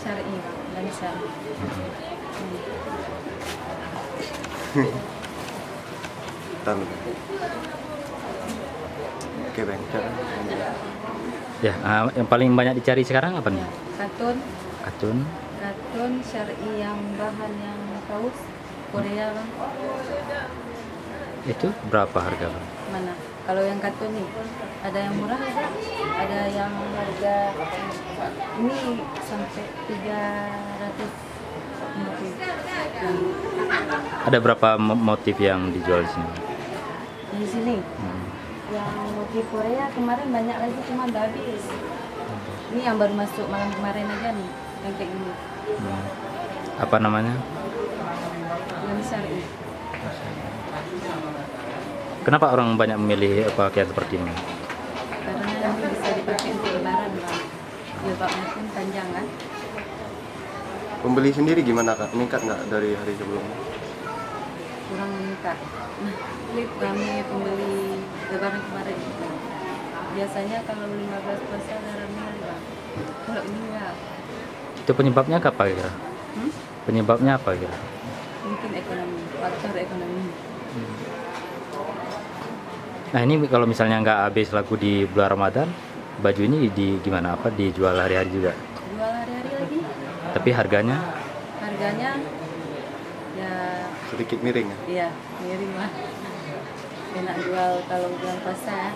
syar'i, langsam. Tahu. Oke, Bang. Ya, yang paling banyak dicari sekarang apa nih? Katun, Katun. katun syar'i yang bahan yang kaos Korea bang. Itu berapa harga, Bang? Mana? Kalau yang katun nih, ada yang murah, ada yang harga ini sampai 300 mungkin. Ada berapa motif yang dijual di sini? Di sini, yang motif Korea kemarin banyak lagi, cuma udah habis. Ini yang baru masuk malam kemarin aja nih, yang kayak gini. Apa namanya? Yang syar'i. Kenapa orang banyak memilih pakaian seperti ini? Karena nanti bisa dipakai untuk lebaran bang. Jilbabnya pun panjang kan. Pembeli sendiri gimana, Kak? Meningkat nggak dari hari sebelumnya? Kurang meningkat. Nah, kami pembeli lebaran kemarin. Biasanya kalau 15% ramai bang. Kalau ini enggak. Itu penyebabnya apa kira? Penyebabnya apa kira? Mungkin ekonomi, faktor ekonomi. Nah ini kalau misalnya nggak habis laku di bulan Ramadan, baju ini gimana? Apa dijual hari-hari juga? Jual hari-hari lagi. Tapi harganya? Harganya ya Sedikit miring ya? iya miring lah. Enak jual kalau bulan puasa.